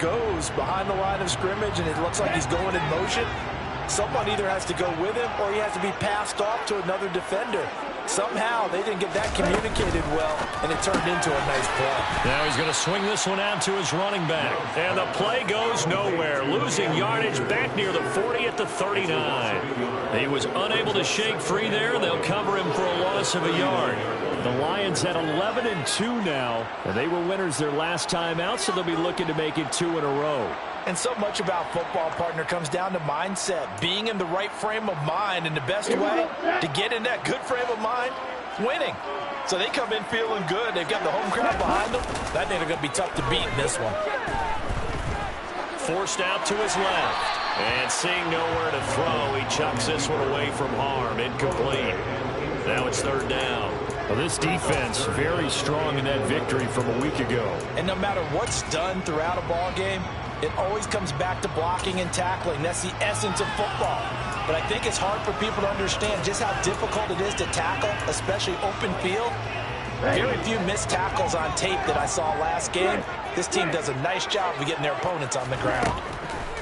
goes behind the line of scrimmage and it looks like he's going in motion, someone either has to go with him or he has to be passed off to another defender. Somehow they didn't get that communicated well, and it turned into a nice play. Now he's going to swing this one out to his running back. And the play goes nowhere. Losing yardage back near the 40 at the 39. He was unable to shake free there. They'll cover him for a loss of a yard. The Lions at 11-2 now. And they were winners their last time out, so they'll be looking to make it 2 in a row. And so much about football, partner, comes down to mindset. Being in the right frame of mind, and the best way to get in that good frame of mind, winning. So they come in feeling good. They've got the home crowd behind them. I think they're going to be tough to beat in this one. Forced out to his left. And seeing nowhere to throw, he chucks this one away from harm. Incomplete. Now it's third down. Well, this defense very strong in that victory from a week ago. And no matter what's done throughout a ball game, it always comes back to blocking and tackling. That's the essence of football. But I think it's hard for people to understand just how difficult it is to tackle, especially open field. Very few missed tackles on tape that I saw last game. This team does a nice job of getting their opponents on the ground.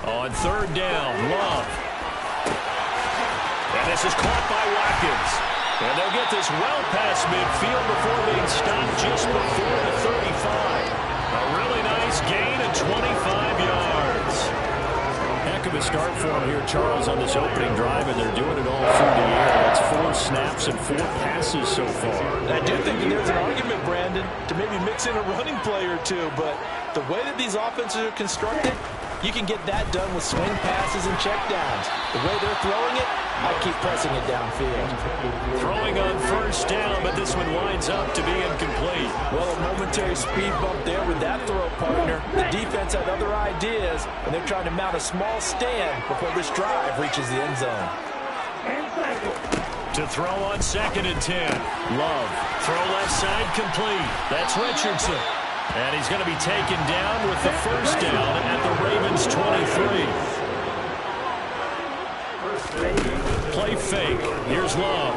On third down, Love. And this is caught by Watkins. And they'll get this well past midfield before being stopped just before the 35. A really nice gain of 25 yards. Heck of a start for him here, Charles, on this opening drive, and they're doing it all through the air. That's 4 snaps and 4 passes so far. I do think that there's an argument, Brandon, to maybe mix in a running play or two, but the way that these offenses are constructed, you can get that done with swing passes and checkdowns. The way they're throwing it, I keep pressing it downfield. Throwing on first down, but this one winds up to be incomplete. Well, a momentary speed bump there with that throw, partner. The defense had other ideas, and they're trying to mount a small stand before this drive reaches the end zone. To throw on 2nd and 10. Love. Throw left side complete. That's Richardson. And he's going to be taken down with the first down at the Ravens' 23. Play fake. Here's Love.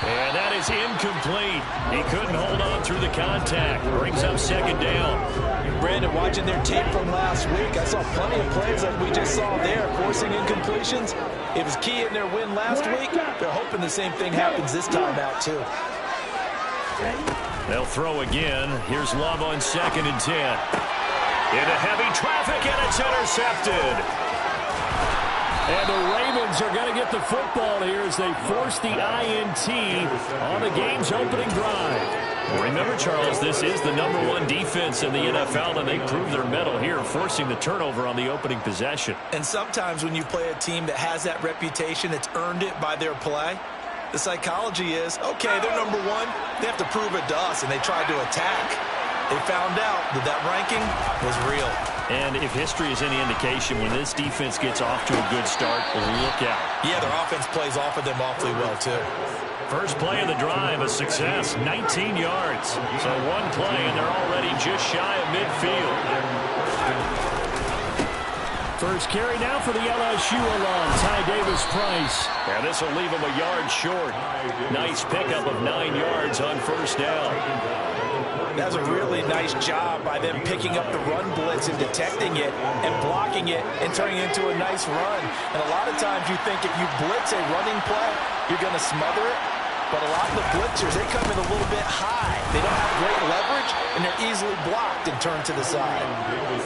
And that is incomplete. He couldn't hold on through the contact. Brings up 2nd down. Brandon, watching their tape from last week, I saw plenty of plays like we just saw there, forcing incompletions. It was key in their win last week. They're hoping the same thing happens this time out, too. They'll throw again. Here's Love on 2nd and 10. Into heavy traffic, and it's intercepted. And the Ravens are going to get the football here as they force the INT on the game's opening drive. Remember, Charles, this is the #1 defense in the NFL, and they prove their mettle here, forcing the turnover on the opening possession. And sometimes when you play a team that has that reputation, it's earned it by their play. The psychology is, okay, they're #1. They have to prove it to us, and they tried to attack. They found out that that ranking was real. And if history is any indication, when this defense gets off to a good start, look out. Yeah, their offense plays off of them awfully well, too. First play of the drive, a success, 19 yards. So one play, and they're already just shy of midfield. First carry now for the LSU alum, Ty Davis-Price. And this will leave him a yard short. Nice pickup of 9 yards on first down. That's a really nice job by them picking up the run blitz and detecting it and blocking it and turning it into a nice run. And a lot of times you think if you blitz a running play, you're going to smother it. But a lot of the blitzers, they come in a little bit high. They don't have great leverage, and they're easily blocked and turned to the side.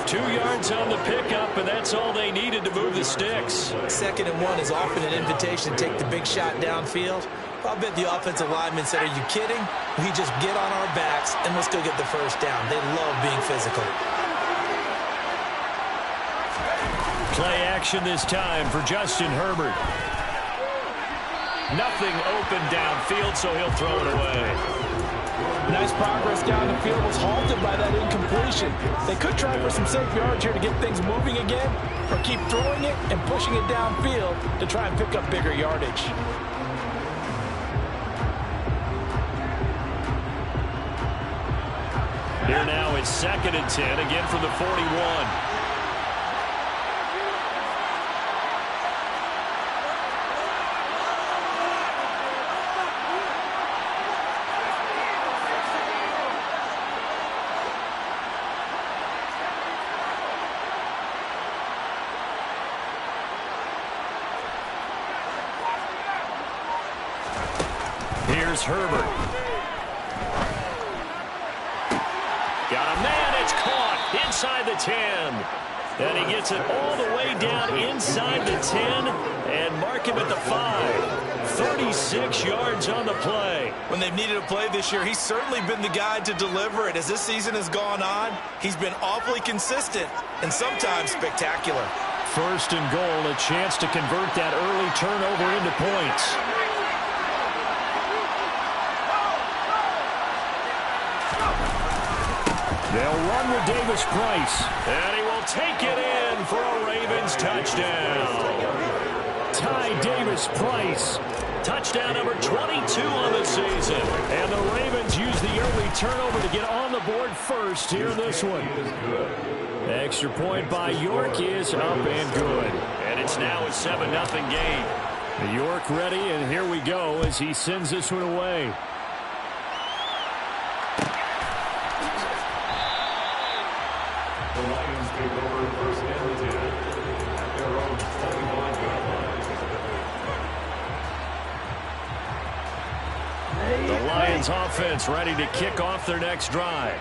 2 yards on the pickup, and that's all they needed to move the sticks. 2nd and 1 is often an invitation to take the big shot downfield. I bet the offensive lineman said, are you kidding? We just get on our backs, and let's go get the first down. They love being physical. Play action this time for Justin Herbert. Nothing open downfield, so he'll throw it away. Nice progress down the field, was halted by that incompletion. They could try for some safe yards here to get things moving again, or keep throwing it and pushing it downfield to try and pick up bigger yardage. Here now it's 2nd and 10, again from the 41. Here's Herbert. Got a man. It's caught inside the 10. And he gets it all the way down inside the 10 and mark him at the 5. 36 yards on the play. When they've needed a play this year, he's certainly been the guy to deliver it. As this season has gone on, he's been awfully consistent and sometimes spectacular. First and goal, a chance to convert that early turnover into points. They'll run with Davis Price. And he will take it in for a Ravens touchdown. Ty Davis Price. Touchdown number 22 on the season. And the Ravens use the early turnover to get on the board first here in this one. Extra point by York is up and good. And it's now a 7-0 game. York ready, and here we go as he sends this one away. The Lions take over first and 10 at their own 21-yard line. The Lions offense ready to kick off their next drive.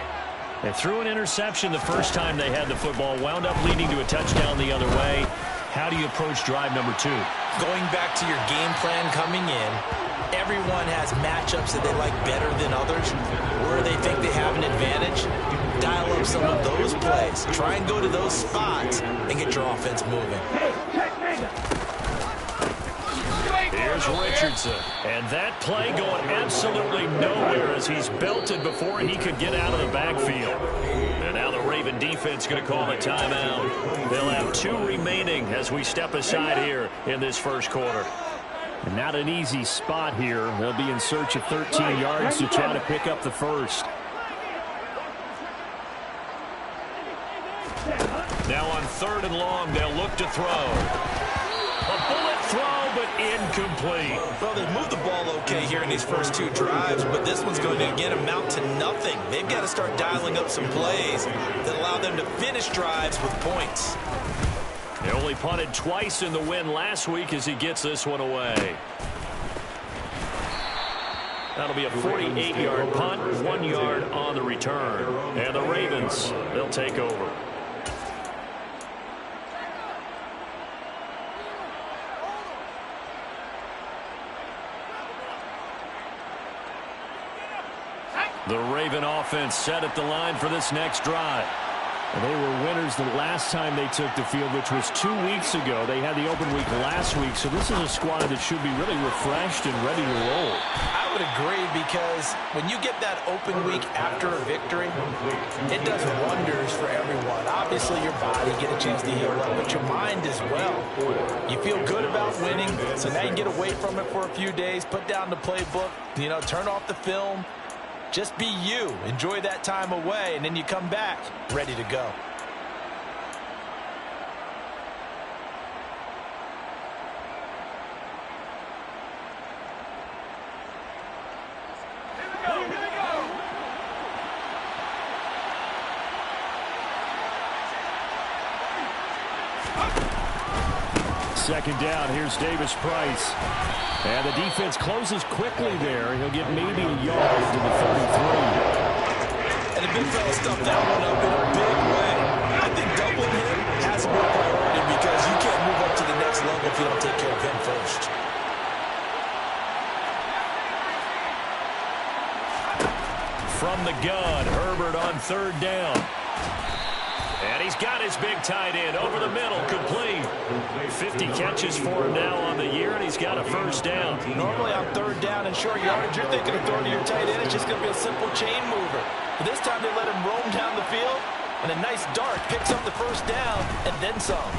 They threw an interception the first time they had the football, wound up leading to a touchdown the other way. How do you approach drive number 2? Going back to your game plan coming in, everyone has matchups that they like better than others. Where they think they have an advantage, dial up some of those plays. Try and go to those spots and get your offense moving. Here's Richardson. And that play going absolutely nowhere as he's belted before he could get out of the backfield. And now the Raven defense going to call a timeout. They'll have 2 remaining as we step aside here in this first quarter. And not an easy spot here. They'll be in search of 13 yards to try to pick up the first. Now on 3rd and long, they'll look to throw. A bullet throw, but incomplete. Well, they've moved the ball okay here in these first 2 drives, but this one's going to, again, amount to nothing. They've got to start dialing up some plays that allow them to finish drives with points. He only punted twice in the win last week as he gets this one away. That'll be a 48-yard punt, 1 yard on the return. And the Ravens, they'll take over. The Raven offense set at the line for this next drive. And they were winners the last time they took the field, which was 2 weeks ago. They had the open week last week, so this is a squad that should be really refreshed and ready to roll. I would agree, because when you get that open week after a victory, it does wonders for everyone. Obviously, your body get a chance to heal up, but your mind as well. You feel good about winning, so now you get away from it for a few days, put down the playbook, turn off the film. Just be you. Enjoy that time away, and then you come back ready to go. Second down, here's Davis Price. And the defense closes quickly there. He'll get maybe a yard to the 33. And the big fella stuffed that one up in a big way. I think doubling him has more priority, because you can't move up to the next level if you don't take care of him first. From the gun, Herbert on 3rd down. And he's got his big tight end over the middle, complete. 50 catches for him now on the year, and he's got a first down. Normally on 3rd down and short yardage, you're thinking of throwing to your tight end. It's just going to be a simple chain mover. But this time they let him roam down the field, and a nice dart picks up the first down and then some.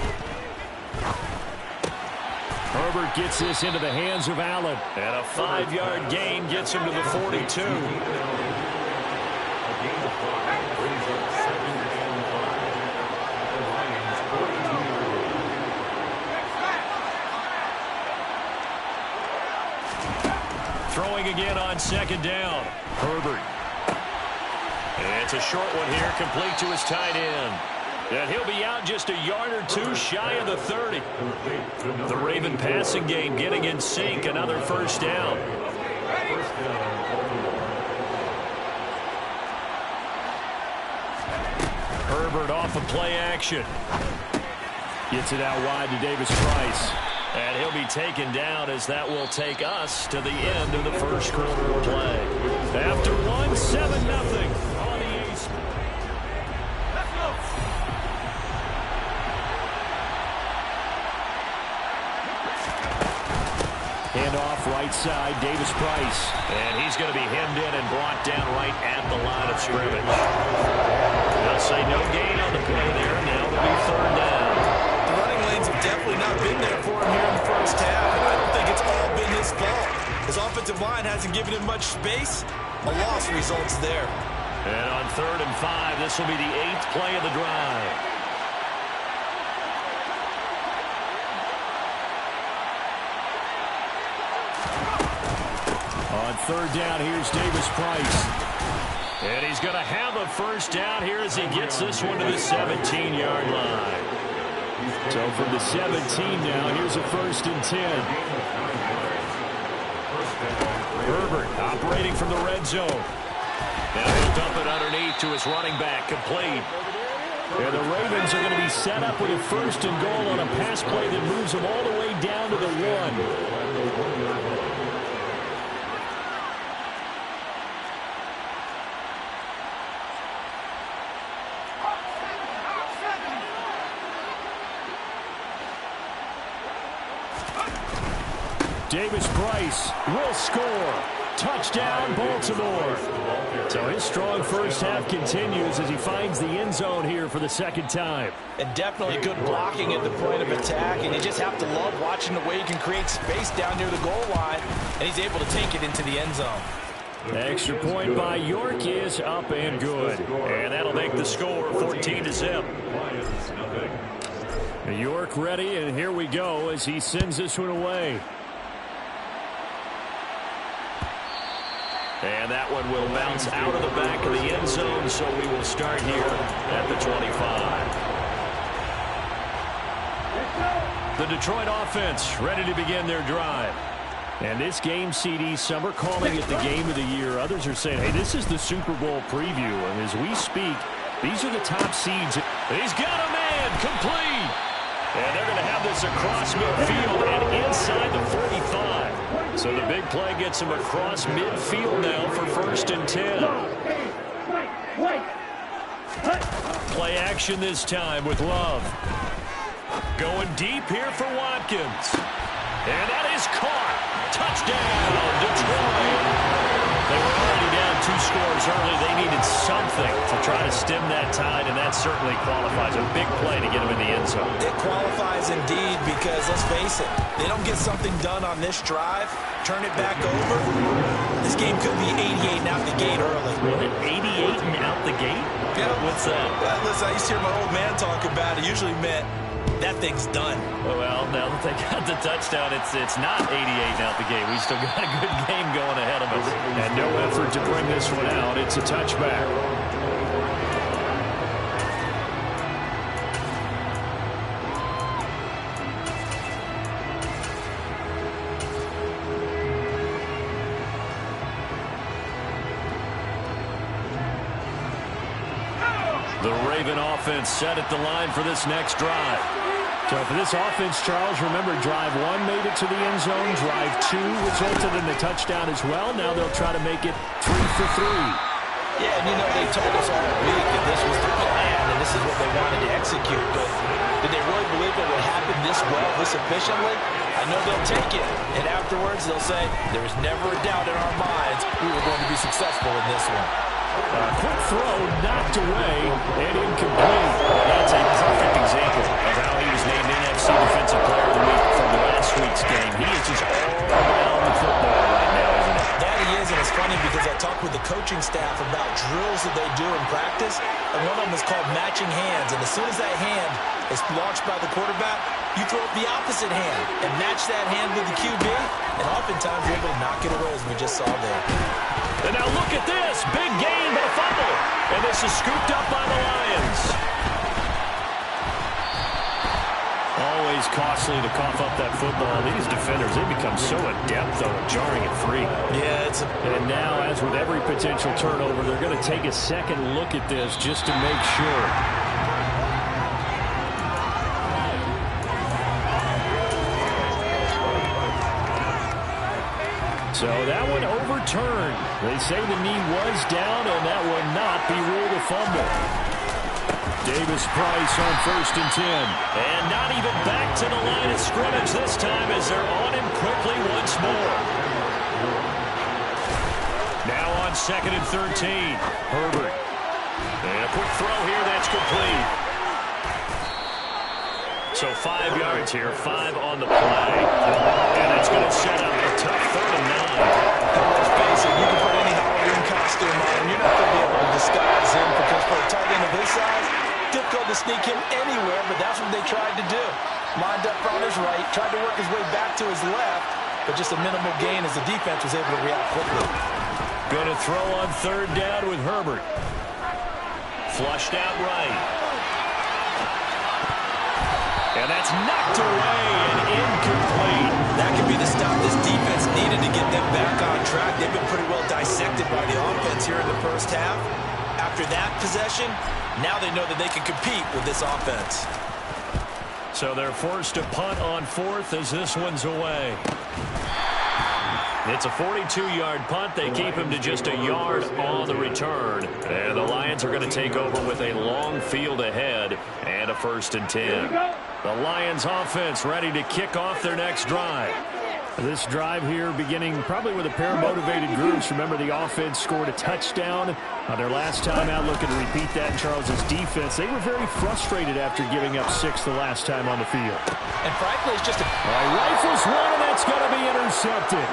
Herbert gets this into the hands of Allen. And a 5-yard gain gets him to the 42. Throwing again on 2nd down. Herbert. And it's a short one here, complete to his tight end. And he'll be out just a yard or 2 shy of the 30. The Raven passing game getting in sync, another first down. First down, Baltimore. Herbert off of play action. Gets it out wide to Davis Price. And he'll be taken down as that will take us to the end of the first quarter of play. After 1, 7-0 on the Ace. Let's go. Handoff right side, Davis Price. And he's going to be hemmed in and brought down right at the line of scrimmage. They'll say no gain on the play there. Now it'll be third down. The running lanes have definitely not been there for him here in the first half, and I don't think it's all been his fault. His offensive line hasn't given him much space. A loss results there. And on 3rd and 5, this will be the 8th play of the drive. On 3rd down, here's Davis Price. And he's going to have a first down here as he gets this one to the 17-yard line. So from the 17 now, here's a 1st and 10. Herbert operating from the red zone. And he'll dump it underneath to his running back, complete. And the Ravens are going to be set up with a 1st and goal on a pass play that moves them all the way down to the 1. Davis Price will score. Touchdown, Baltimore. So his strong first half continues as he finds the end zone here for the 2nd time. And definitely good blocking at the point of attack, and you just have to love watching the way he can create space down near the goal line, and he's able to take it into the end zone. Extra point by York is up and good. And that'll make the score 14-0. York ready, and here we go as he sends this one away. And that one will bounce out of the back of the end zone, so we will start here at the 25. The Detroit offense ready to begin their drive. And this game, CD, some are calling it the game of the year. Others are saying, hey, this is the Super Bowl preview. And as we speak, these are the top seeds. He's got a man, complete. And they're going to have this across midfield and inside the 45. So the big play gets him across midfield now for 1st and 10. Play action this time with Love. Going deep here for Watkins. And that is caught. Touchdown, Detroit. They were already down 2 scores early. They needed something to try to stem that tide, and that certainly qualifies. A big play to get them in the end zone. It qualifies indeed because, let's face it, they don't get something done on this drive, turn it back over, this game could be 88 and out the gate early. Really? 88 and out the gate? Yeah. What's that? Listen, I used to hear my old man talk about it. Usually meant that thing's done. Well, now that they got the touchdown, it's not 88 out the game. We still got a good game going ahead of us. And no effort to bring this one out. It's a touchback. The Raven offense set at the line for this next drive. So for this offense, Charles, remember, drive 1 made it to the end zone. Drive 2 resulted in a touchdown as well. Now they'll try to make it 3 for 3. Yeah, and you know, they told us all week that this was the plan and this is what they wanted to execute. But did they really believe it would happen this well, this efficiently? I know they'll take it. And afterwards, they'll say, there was never a doubt in our minds we were going to be successful in this one. Quick throw, knocked away, and incomplete. That's a perfect example of how he was named NFC Defensive Player of the Week from last week's game. He is just all around the football right now, isn't he? That he is, and it's funny because I talked with the coaching staff about drills that they do in practice, and one of them is called matching hands. And as soon as that hand is launched by the quarterback, you throw up the opposite hand and match that hand with the QB, and oftentimes you're able to knock it away, as we just saw there. And now look at this. Big gain, but a fumble. And this is scooped up by the Lions. Always costly to cough up that football. These defenders, they become so adept, though, at jarring it free. Yeah, and now, as with every potential turnover, they're going to take a second look at this just to make sure. So that one overturned. They say the knee was down, and that will not be ruled a fumble. Davis Price on 1st and 10. And not even back to the line of scrimmage this time as they're on him quickly once more. Now on 2nd and 13. Herbert. And a quick throw here that's complete. So 5 yards here, 5 on the play. And it's going to set up a tough 3rd and 9. Let's face it, you can put any Halloween costume on, you're not going to be able to disguise him because for a tight end of his size, difficult to sneak him anywhere, but that's what they tried to do. Lined up on his right, tried to work his way back to his left, but just a minimal gain as the defense was able to react quickly. Going to throw on 3rd down with Herbert. Flushed out right. And that's knocked away and incomplete. That could be the stop this defense needed to get them back on track. They've been pretty well dissected by the offense here in the first half. After that possession, now they know that they can compete with this offense. So they're forced to punt on 4th as this one's away. It's a 42-yard punt. They keep him to just a yard on the return. And the Lions are going to take over with a long field ahead and a 1st and 10. The Lions offense ready to kick off their next drive. This drive here beginning probably with a pair of motivated groups. Remember, the offense scored a touchdown on their last time out, looking to repeat that in Charles's defense. They were very frustrated after giving up 6 the last time on the field. And frankly, it's just a... Rifles one, and that's going to be intercepted.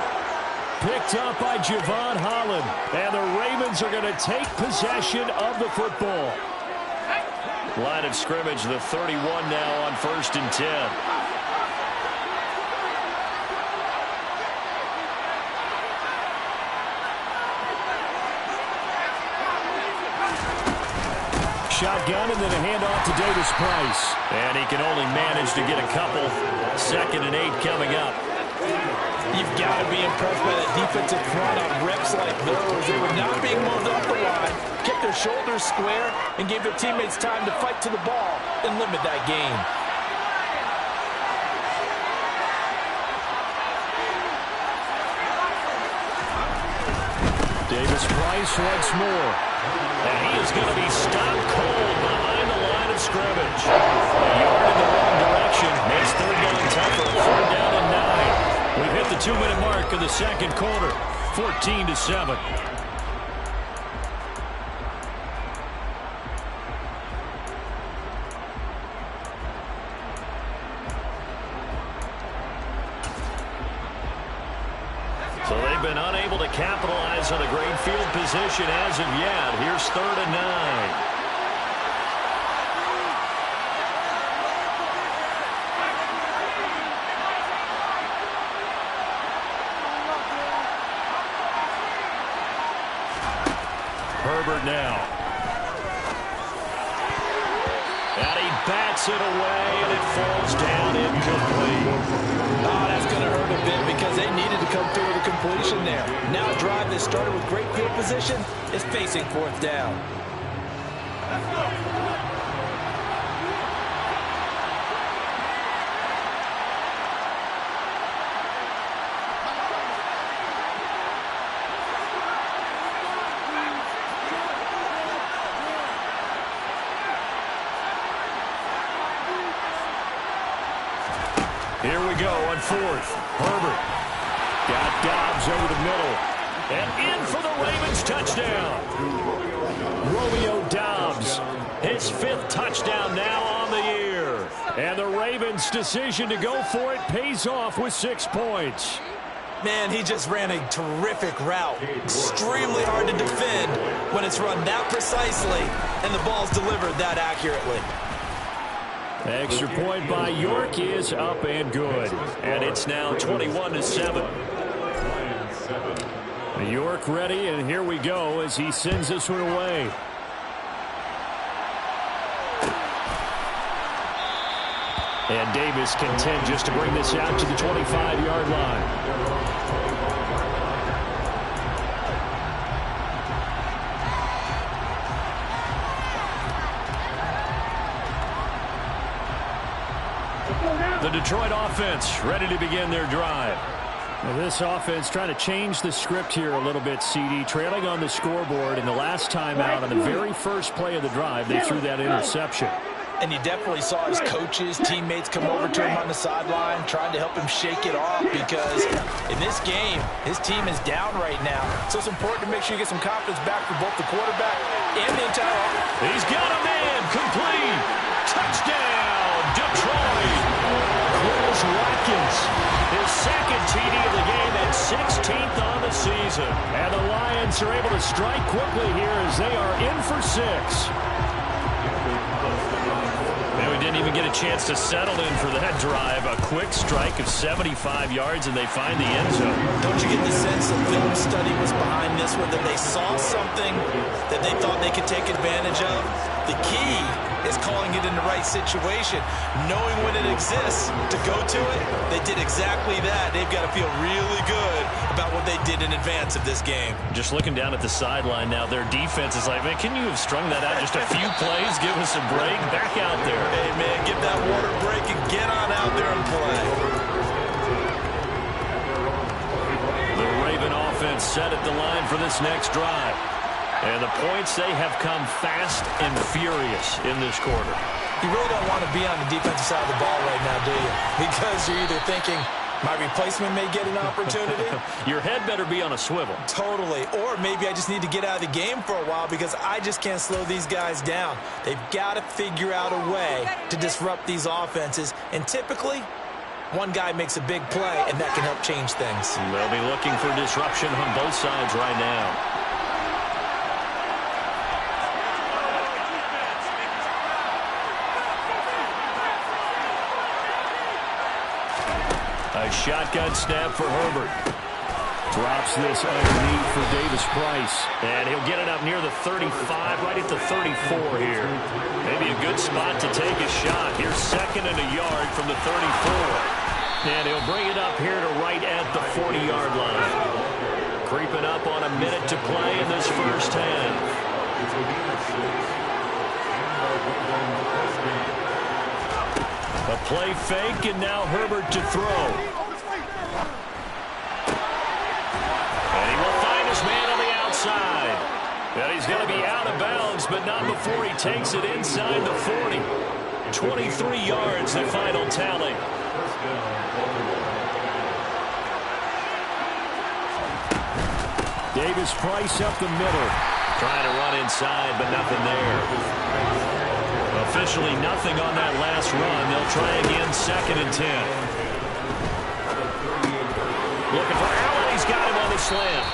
Picked up by Javon Holland. And the Ravens are going to take possession of the football. Line of scrimmage, the 31 now on 1st and 10. Shotgun and then a handoff to Davis Price. And he can only manage to get a couple. 2nd and 8 coming up. You've got to be impressed by that defensive front on reps like those. They were not being moved off the line, kept their shoulders square, and gave their teammates time to fight to the ball and limit that gain. Davis Price once more. And he is going to be stopped cold behind the line of scrimmage. A yard in the wrong direction makes 3rd down tougher. 3rd down and 9. We've hit the 2-minute mark of the 2nd quarter. 14-7. So they've been unable to capitalize on a great field position as of yet. Here's 3rd and 9. Herbert now. And he bats it away, and it falls down incomplete. Oh, that's going to hurt a bit because they needed to come through with a completion there. Now a drive that started with great field position is facing 4th down. Here we go on 4th. Herbert got Dobbs over the middle. And in for the Ravens touchdown. Romeo Dobbs, his 5th touchdown now on the year. And the Ravens' decision to go for it pays off with 6 points. Man, he just ran a terrific route. Extremely hard to defend when it's run that precisely and the ball's delivered that accurately. Extra point by York is up and good. And it's now 21-7. York ready, and here we go as he sends this one away. And Davis content just to bring this out to the 25-yard line. The Detroit offense ready to begin their drive. Well, this offense trying to change the script here a little bit, CD. Trailing on the scoreboard, and the last time out on the very first play of the drive, they threw that interception. And you definitely saw his coaches, teammates come over to him on the sideline trying to help him shake it off because in this game, his team is down right now. So it's important to make sure you get some confidence back for both the quarterback and the entire offense. He's got a man complete. Touchdown, Detroit. Chris Watkins, his second TD of the game and 16th on the season. And the Lions are able to strike quickly here as they are in for 6. And we didn't even get a chance to settle in for that drive. A quick strike of 75 yards, and they find the end zone. Don't you get the sense the film study was behind this one, that they saw something that they thought they could take advantage of? The key is calling it in the right situation, knowing when it exists to go to it. They did exactly that. They've got to feel really good about what they did in advance of this game. Just looking down at the sideline now, their defense is like, man, can you have strung that out just a few plays? Give us a break. Back out there. Hey, man, give that water break and get on out there and play. The Raven offense set at the line for this next drive. And the points, they have come fast and furious in this quarter. You really don't want to be on the defensive side of the ball right now, do you? Because you're either thinking, my replacement may get an opportunity. Your head better be on a swivel. Totally. Or maybe I just need to get out of the game for a while because I just can't slow these guys down. They've got to figure out a way to disrupt these offenses. And typically, one guy makes a big play, and that can help change things. They'll be looking for disruption on both sides right now. A shotgun snap for Herbert. Drops this underneath for Davis Price. And he'll get it up near the 35, right at the 34 here. Maybe a good spot to take a shot. Here's second and a yard from the 34. And he'll bring it up here to right at the 40-yard line. Creeping up on a minute to play in this first half. A play fake, and now Herbert to throw. And he will find his man on the outside. And he's going to be out of bounds, but not before he takes it inside the 40. 23 yards, the final tally. Davis Price up the middle. Trying to run inside, but nothing there. Officially nothing on that last run. They'll try again, second and 10. Looking for Allen. He's got him on the slant.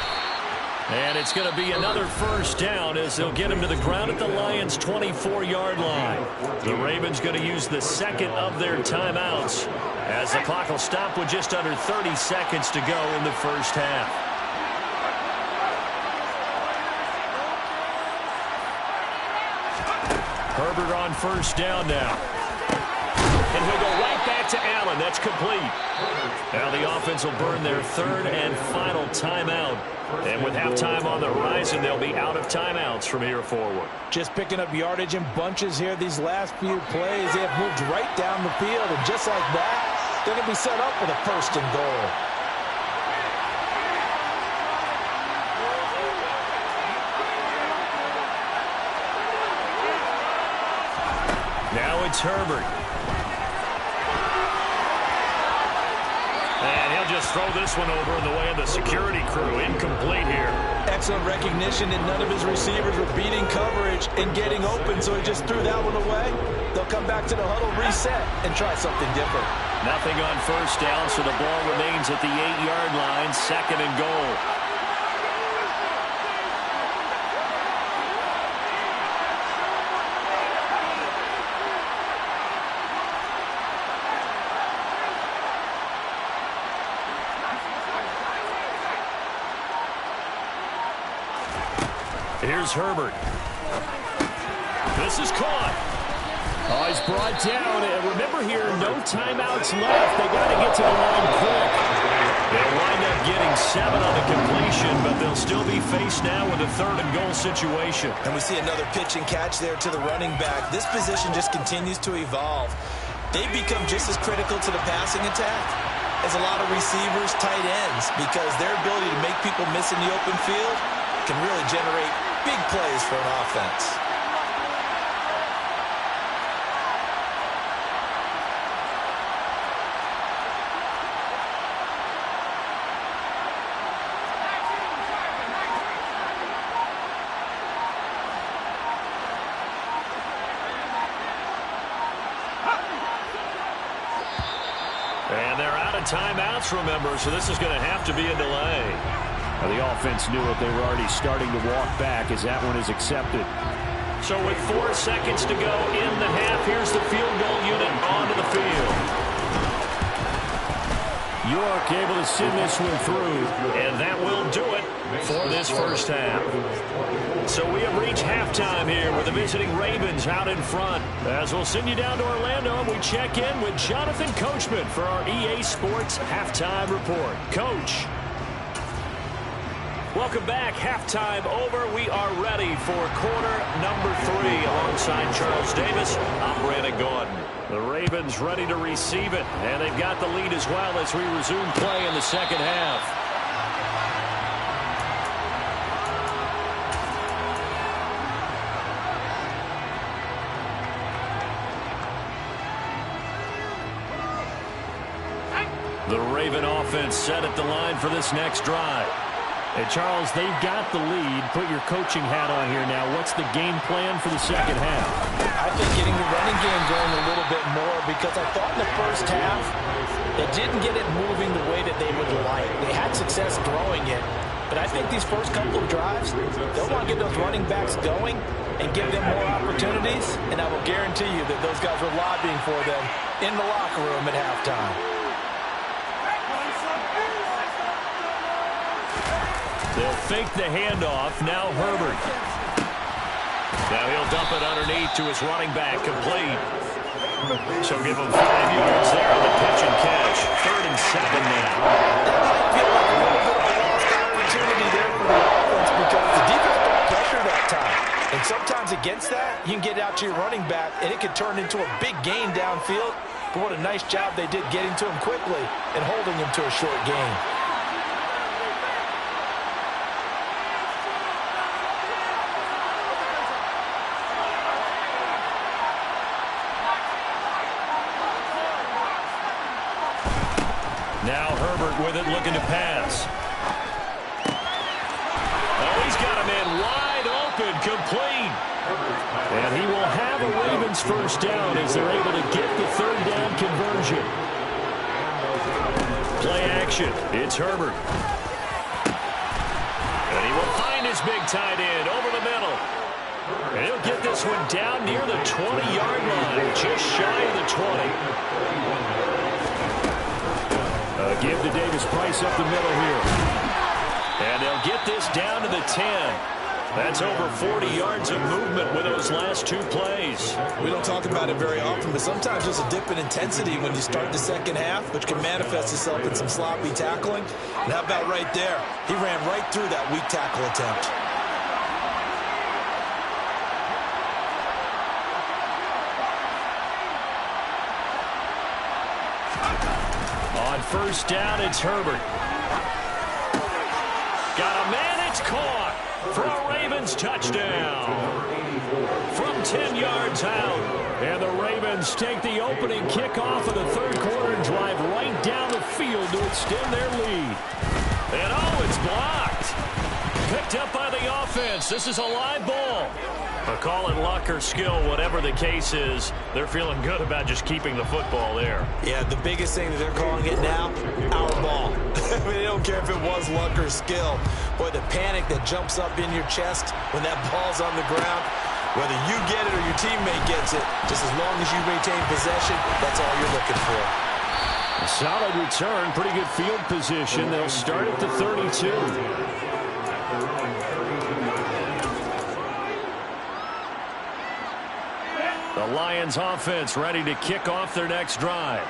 And it's going to be another first down as they'll get him to the ground at the Lions' 24-yard line. The Ravens going to use the second of their timeouts as the clock will stop with just under 30 seconds to go in the first half. Herbert on first down now. And he'll go right back to Allen. That's complete. Now the offense will burn their third and final timeout. And with halftime on the horizon, they'll be out of timeouts from here forward. Just picking up yardage in bunches here these last few plays. They have moved right down the field. And just like that, they're going to be set up for the first and goal. Now it's Herbert. And he'll just throw this one over in the way of the security crew. Incomplete here. Excellent recognition, and none of his receivers were beating coverage and getting open, so he just threw that one away. They'll come back to the huddle, reset, and try something different. Nothing on first down, so the ball remains at the 8-yard line, second and goal. Here's Herbert. This is caught. Oh, he's brought down. And remember here, no timeouts left. They got to get to the line quick. They'll wind up getting 7 on the completion, but they'll still be faced now with a 3rd and goal situation. And we see another pitch and catch there to the running back. This position just continues to evolve. They've become just as critical to the passing attack as a lot of receivers, tight ends, because their ability to make people miss in the open field can really generate big plays for an offense. And they're out of timeouts, remember, so this is going to have to be a delay. Now, the offense knew it. They were already starting to walk back as that one is accepted. So with 4 seconds to go in the half, here's the field goal unit onto the field. York able to send this one through, and that will do it for this first half. So we have reached halftime here with the visiting Ravens out in front. As we'll send you down to Orlando, and we check in with Jonathan Coachman for our EA Sports Halftime Report. Coach. Welcome back. Halftime over. We are ready for quarter number 3 alongside Charles Davis. I'm Brandon Gordon. The Ravens ready to receive it, and they've got the lead as well as we resume play in the second half. The Raven offense set at the line for this next drive. And Charles, they've got the lead. Put your coaching hat on here now. What's the game plan for the second half? I think getting the running game going a little bit more, because I thought in the first half they didn't get it moving the way that they would like. They had success throwing it, but I think these first couple of drives, they'll want to get those running backs going and give them more opportunities, and I will guarantee you that those guys were lobbying for them in the locker room at halftime. They'll fake the handoff. Now Herbert. Now he'll dump it underneath to his running back, complete. So give him 5 yards there on the pitch and catch. 3rd and 7 now. That might feel like a little bit of a lost opportunity there for the offense, because the defense put pressure that time. And sometimes against that, you can get out to your running back, and it could turn into a big gain downfield. But what a nice job they did getting to him quickly and holding him to a short gain. Now Herbert with it, looking to pass. Oh, he's got a man wide open, complete. And he will have a Ravens first down as they're able to get the 3rd down conversion. Play action. It's Herbert. And he will find his big tight end over the middle. And he'll get this one down near the 20-yard line, just shy of the 20. Give to Davis Price up the middle here. And they'll get this down to the 10. That's over 40 yards of movement with those last 2 plays. We don't talk about it very often, but sometimes there's a dip in intensity when you start the second half, which can manifest itself in some sloppy tackling. And how about right there? He ran right through that weak tackle attempt. On first down, it's Herbert. Got a man, it's caught for a Ravens touchdown. From 10 yards out. And the Ravens take the opening kickoff of the 3rd quarter and drive right down the field to extend their lead. And oh, it's blocked. Picked up by the offense. This is a live ball. Call it luck or skill, whatever the case is, they're feeling good about just keeping the football there. Yeah, the biggest thing that they're calling it now, our ball. I mean, they don't care if it was luck or skill. Boy, the panic that jumps up in your chest when that ball's on the ground, whether you get it or your teammate gets it, just as long as you maintain possession, that's all you're looking for. A solid return, pretty good field position. They'll start at the 32. The Lions offense ready to kick off their next drive.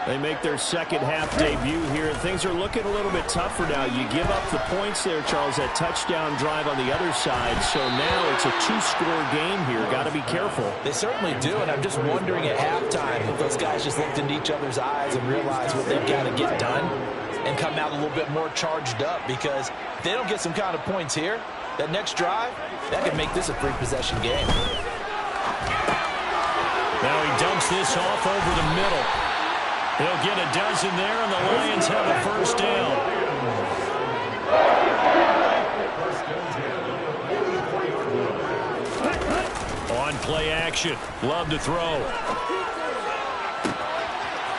They make their second half debut here, and things are looking a little bit tougher now. You give up the points there, Charles, that touchdown drive on the other side. So now it's a two-score game here. Got to be careful. They certainly do, and I'm just wondering at halftime if those guys just looked into each other's eyes and realized what they've got to get done and come out a little bit more charged up, because if they don't get some kind of points here, that next drive, that could make this a three-possession game. Now he dumps this off over the middle. He'll get a dozen there, and the Lions have a first down. On play action. Love to throw.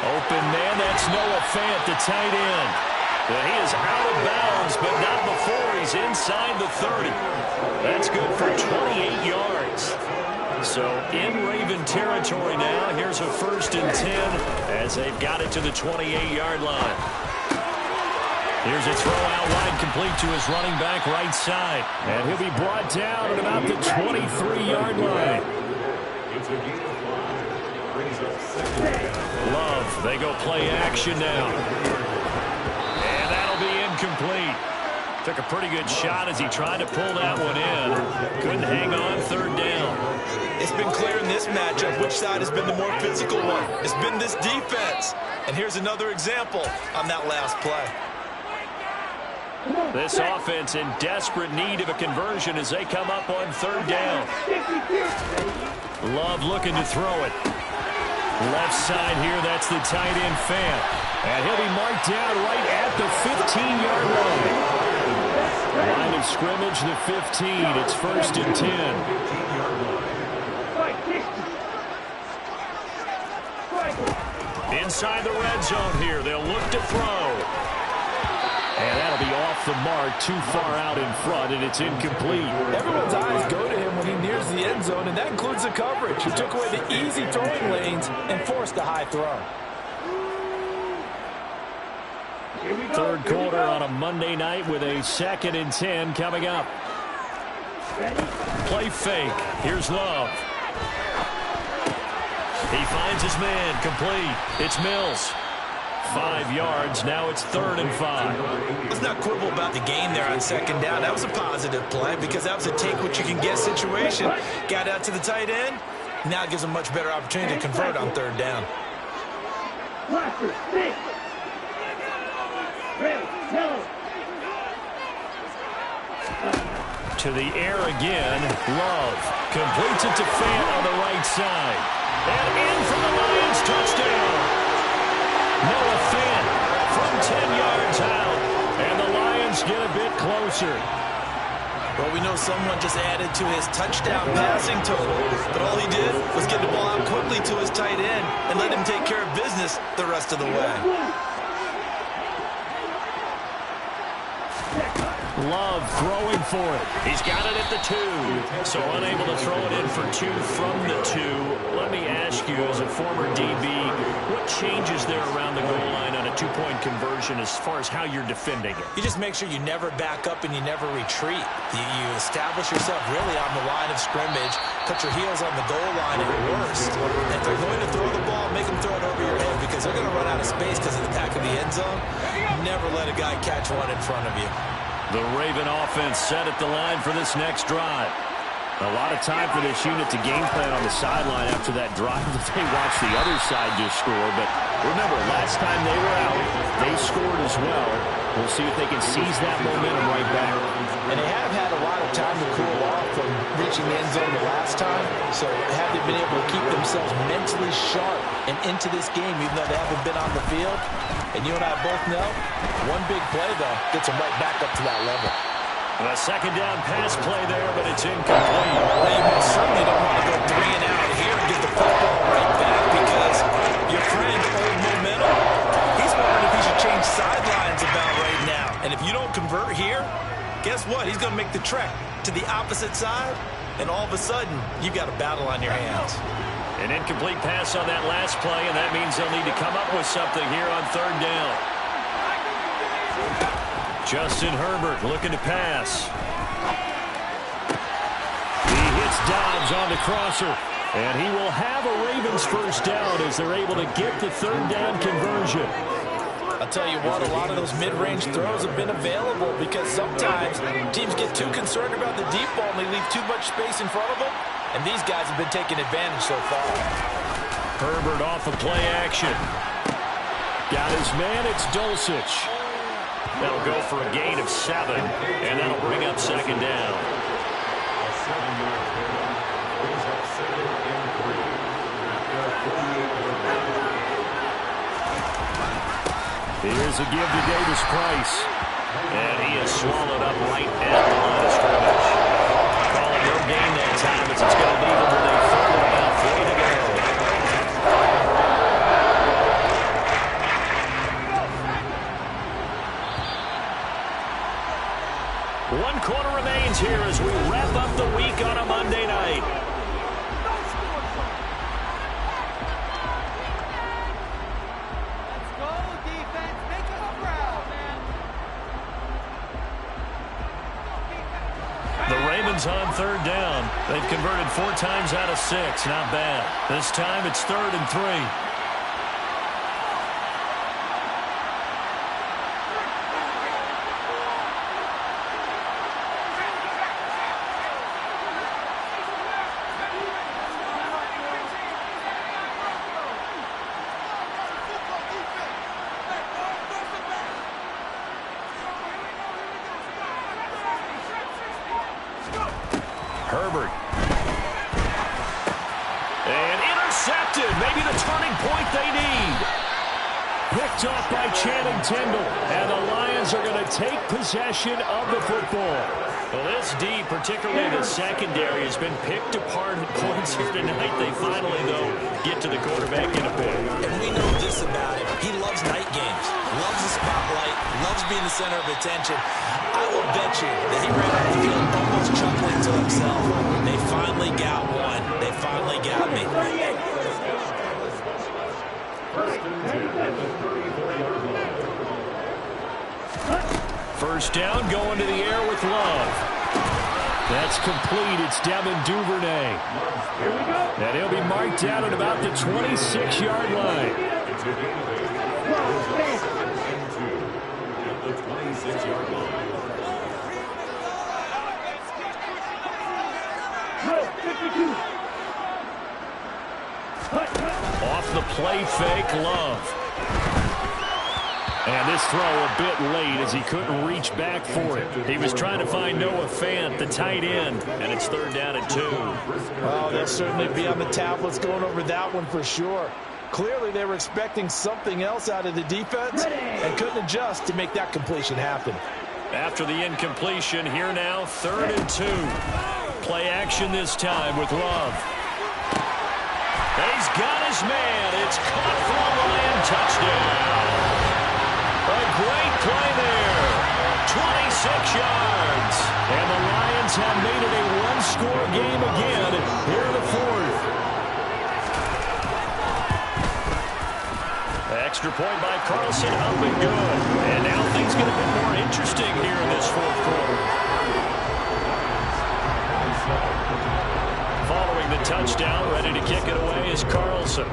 Open man, that's Noah Fant, the tight end. He is out of bounds, but not before he's inside the 30. That's good for 28 yards. So in Raven territory now. Here's a 1st and 10 as they've got it to the 28-yard line. Here's a throw out wide, complete to his running back right side. And he'll be brought down at about the 23-yard line. Love, they go play action now. And that'll be incomplete. Took a pretty good shot as he tried to pull that one in. Couldn't hang on, 3rd down. It's been clear in this matchup which side has been the more physical one. It's been this defense. And here's another example on that last play. This offense in desperate need of a conversion as they come up on 3rd down. Love looking to throw it. Left side here, that's the tight end Fant. And he'll be marked down right at the 15-yard line. Line of scrimmage, the 15. It's 1st and 10. Inside the red zone here. They'll look to throw. And that'll be off the mark, too far out in front, and it's incomplete. Everyone's eyes go to him when he nears the end zone, and that includes the coverage. He took away the easy throwing lanes and forced a high throw. 3rd quarter on a Monday night with a 2nd and 10 coming up. Play fake. Here's Love. He finds his man, complete. It's Mills. 5 yards. Now it's 3rd and 5. Let's not quibble about the gain there on 2nd down. That was a positive play because that was a take-what-you-can-get situation. Got out to the tight end. Now it gives him a much better opportunity to convert on 3rd down. To the air again. Love completes it to Fant on the right side. And in for the Lions, touchdown. Noah Fant from 10 yards out. And the Lions get a bit closer. Well, we know someone just added to his touchdown passing total, but all he did was get the ball out quickly to his tight end and let him take care of business the rest of the way. Love throwing for it. He's got it at the 2. So unable to throw it in for 2 from the 2. Let me ask you, as a former DB, what changes there around the goal line on a 2-point conversion as far as how you're defending it? You just make sure you never back up and you never retreat. You establish yourself really on the line of scrimmage, put your heels on the goal line at worst. And if they're going to throw the ball, make them throw it over your head because they're going to run out of space because of the back of the end zone. Never let a guy catch one in front of you. The Raven offense set at the line for this next drive. A lot of time for this unit to game plan on the sideline after that drive that they watched the other side just score. But remember, last time they were out, they scored as well. We'll see if they can seize that momentum right back. And they have had a lot of time to cool off from reaching the end zone the last time. So have they been able to keep themselves mentally sharp and into this game, even though they haven't been on the field? And you and I both know, one big play, though, gets them right back up to that level. A 2nd down pass play there, but it's incomplete. Well, you most certainly don't want to go 3 and out here and get the football right back because your friend, Old Momentum, he's wondering if he should change sidelines about right now. And if you don't convert here, guess what? He's going to make the trek to the opposite side, and all of a sudden, you've got a battle on your hands. An incomplete pass on that last play, and that means they'll need to come up with something here on 3rd down. Justin Herbert looking to pass. He hits Dobbs on the crosser. And he will have a Ravens first down as they're able to get the third down conversion. I'll tell you what, a lot of those mid-range throws have been available because sometimes teams get too concerned about the deep ball and they leave too much space in front of them, and these guys have been taking advantage so far. Herbert off of play action. Got his man, it's Dulcich. That'll go for a gain of 7, and that'll bring up second down. A 7-yard pickup brings up 2nd and 3. Here's a give to Davis Price. And he is swallowed up right at the line of scrimmage. Call it no gain that time as it's going to leave him with a 3rd and about 3 to go. One quarter remains here as we wrap up the week on a Monday night. The Ravens on 3rd down. They've converted 4 times out of 6. Not bad. This time it's 3rd and 3. Herbert. And intercepted. Maybe the turning point they need. Picked off by Channing Tindall. And the Lions are going to take possession of the football. Well, this D, particularly the secondary, has been picked apart at points here tonight. They finally, though, get to the quarterback in a bit. And we know this about him. He loves night games, loves the spotlight, loves being the center of attention. I will bet you that he ran off the field almost chuckling to himself. They finally got one. They finally got me. First down, going to the air with Love. That's complete. It's Devin Duvernay. And he'll be marked down at about the 26-yard line. It's a gain of 8. At the 26-yard line. Off the play fake, Love. And this throw a bit late as he couldn't reach back for it. He was trying to find Noah Fant, the tight end, and it's 3rd down and 2. Oh, they'll certainly be on the tablets going over that one for sure. Clearly, they were expecting something else out of the defense and couldn't adjust to make that completion happen. After the incompletion, here now, 3rd and 2. Play action this time with Love. He's got his man. It's caught for a Lion touchdown. A great play there. 26 yards. And the Lions have made it a one-score game again here in the 4th. Extra point by Carlson, up and good. And now things get a bit more interesting here in this 4th quarter. Following the touchdown, ready to kick it away is Carlson.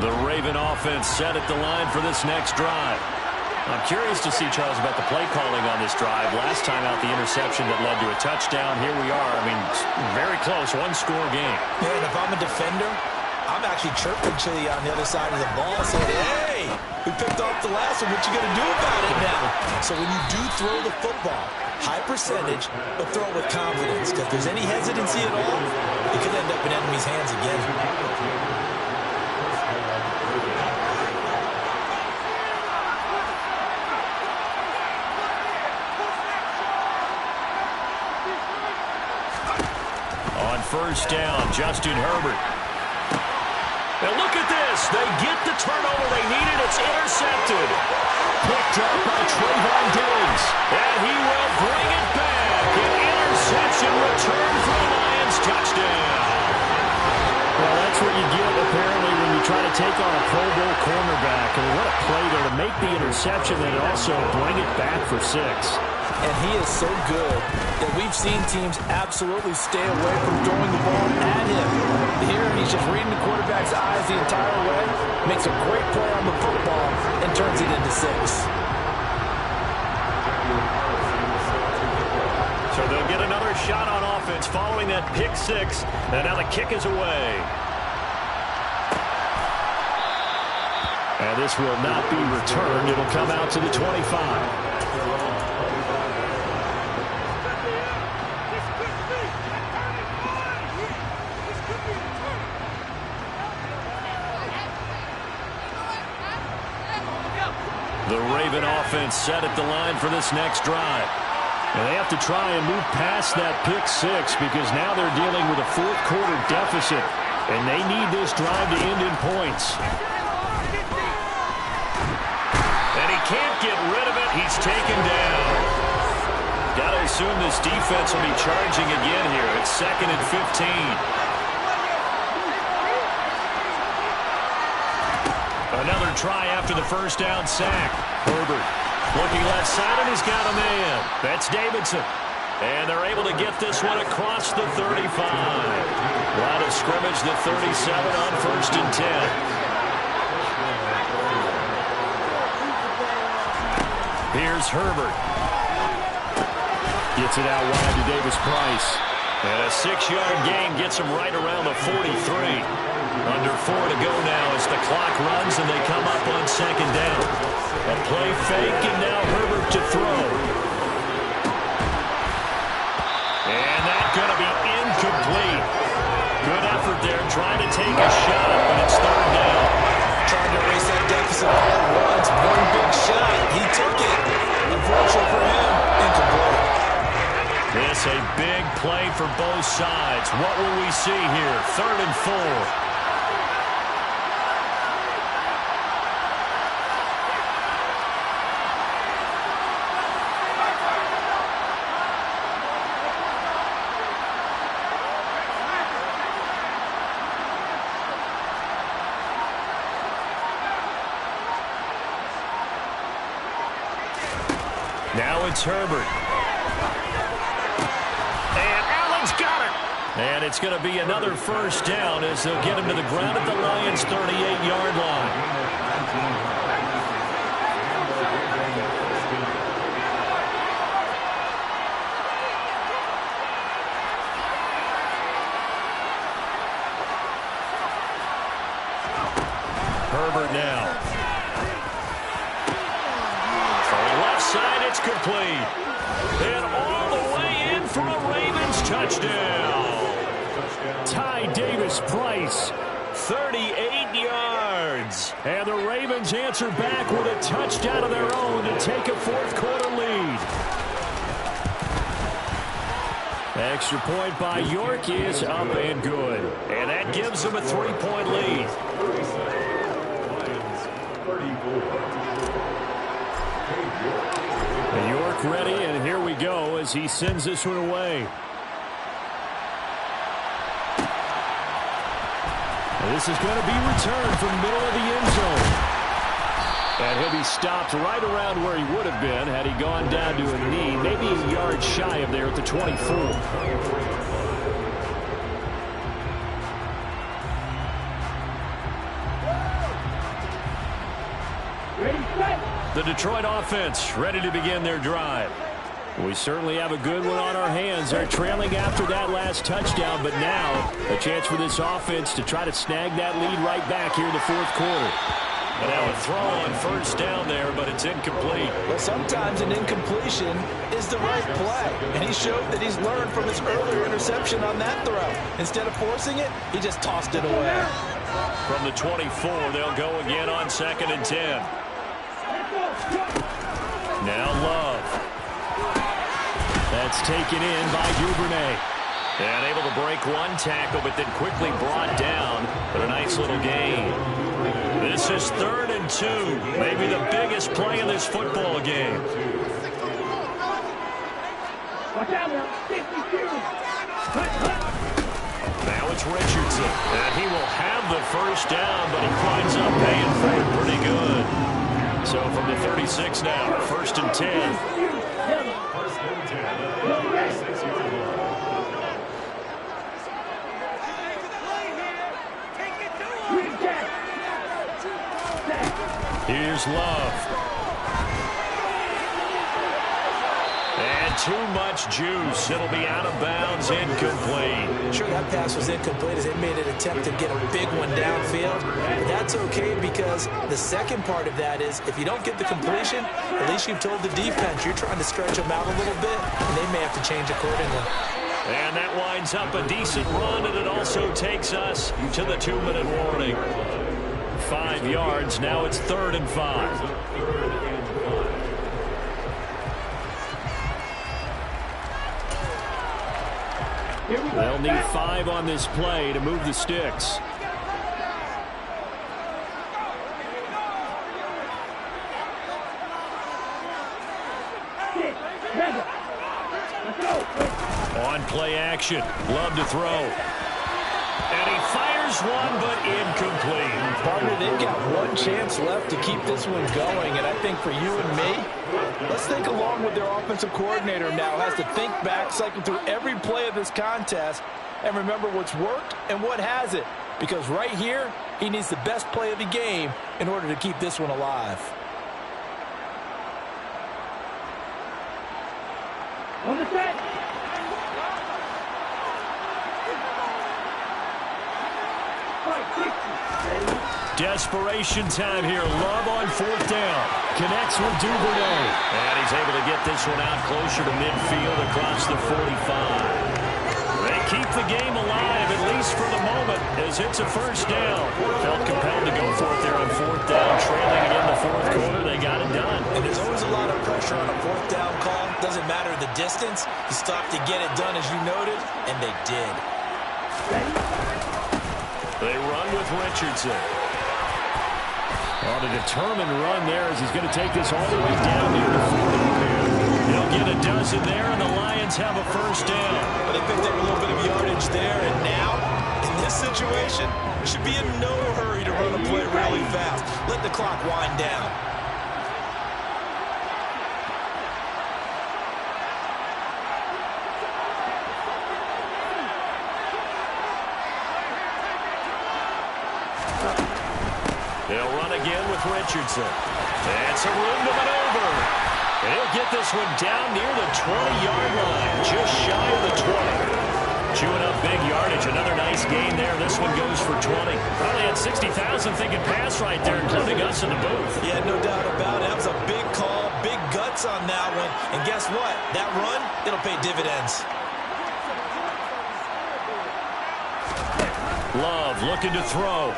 The Raven offense set at the line for this next drive. I'm curious to see, Charles, about the play calling on this drive. Last time out, the interception that led to a touchdown. Here we are. I mean, very close, one-score game. Yeah, and if I'm a defender, I'm actually chirping Chili on the other side of the ball saying, hey, we picked off the last one. What you going to do about it now? So when you do throw the football, high percentage, but throw it with confidence. Because if there's any hesitancy at all, it could end up in enemy's hands again. On first down, Justin Herbert. And look at this. They get the turnover they needed. It's intercepted. Picked up by Trayvon Diggs. And he will bring it back. An interception return for the Lions touchdown. Well, that's what you get, apparently, when you try to take on a Pro Bowl cornerback. I mean, what a play there to make the interception and also bring it back for 6. And he is so good that we've seen teams absolutely stay away from throwing the ball at him. Here, he's just reading the quarterback's eyes the entire way, makes a great play on the football, and turns it into 6. So they'll get another shot on offense following that pick 6. And now the kick is away. And this will not be returned. It'll come out to the 25. The Raven offense set at the line for this next drive. And they have to try and move past that pick 6 because now they're dealing with a fourth-quarter deficit, and they need this drive to end in points. And he can't get rid of it. He's taken down. Got to assume this defense will be charging again here. It's 2nd and 15. Another try after the first down sack. Herbert looking left side, and he's got a man. That's Davidson. And they're able to get this one across the 35. Line of scrimmage, the 37 on 1st and 10. Here's Herbert. Gets it out wide to Davis-Price. And a 6-yard gain gets him right around the 43. Under 4 to go now as the clock runs and they come up on 2nd down. A play fake, and now Herbert to throw. And that's going to be incomplete. Good effort there, trying to take a shot, but it's 3rd down. Trying to erase that deficit all at once. One big shot. He took it. Unfortunately for him, incomplete. This a big play for both sides. What will we see here? 3rd and 4. Now it's Herbert. And Allen's got it. And it's going to be another first down as they'll get him to the ground at the Lions' 38-yard line. Herbert now. Side, it's complete. And all the way in for a Ravens touchdown. Ty Davis-Price. 38 yards. And the Ravens answer back with a touchdown of their own to take a fourth-quarter lead. Extra point by York is up and good. And that gives them a 3-point lead. York ready, and here we go as he sends this one away. And this is going to be returned from the middle of the end zone. And he'll be stopped right around where he would have been had he gone down to a knee, maybe a yard shy of there at the 24. The Detroit offense ready to begin their drive. We certainly have a good one on our hands. They're trailing after that last touchdown, but now a chance for this offense to try to snag that lead right back here in the fourth quarter. And now a throw on first down there, but it's incomplete. Well, sometimes an incompletion is the right play, and he showed that he's learned from his earlier interception on that throw. Instead of forcing it, he just tossed it away. From the 24, they'll go again on 2nd and 10. Now Love. That's taken in by Duvernay. And able to break one tackle, but then quickly brought down. But a nice little gain. This is 3rd and 2. Maybe the biggest play in this football game. Now it's Richardson. And he will have the first down, but he winds up paying for it pretty good. So from the 36 now, 1st and 10. Here's Love. And too much juice. It'll be out of bounds, incomplete. Sure, that pass was incomplete as they made an attempt to get a big one downfield. But that's okay because the second part of that is if you don't get the completion, at least you've told the defense you're trying to stretch them out a little bit, and they may have to change accordingly. And that winds up a decent run, and it also takes us to the 2-minute warning. 5 yards. Now it's 3rd and 5. They'll need 5 on this play to move the sticks. On play action. Love to throw. And he fires one, but incomplete. Partner, they've got one chance left to keep this one going, and I think for you and me, let's think along with their offensive coordinator now. Has to think back, cycle through every play of this contest, and remember what's worked and what hasn't. Because right here, he needs the best play of the game in order to keep this one alive. On the set. Desperation time here. Love on 4th down. Connects with Duvernay. And he's able to get this one out closer to midfield across the 45. They keep the game alive, at least for the moment, as it's a 1st down. Felt compelled to go for it there on 4th down. Trailing it in the 4th quarter. They got it done. And there's always a lot of pressure on a 4th down call. Doesn't matter the distance. You stop to get it done, as you noted, and they did. They run with Richardson. On a determined run there as he's going to take this all the way down near the 40. He'll get a dozen there, and the Lions have a 1st down. But they picked up a little bit of yardage there, and now, in this situation, should be in no hurry to run a play really fast. Let the clock wind down. They'll run again with Richardson. That's a room to maneuver. And he'll get this one down near the 20-yard line, just shy of the 20. Chewing up big yardage. Another nice gain there. This one goes for 20. Probably had 60,000 thinking pass right there, including us in the booth. Yeah, no doubt about it. That was a big call, big guts on that one. And guess what? That run, it'll pay dividends. Love looking to throw.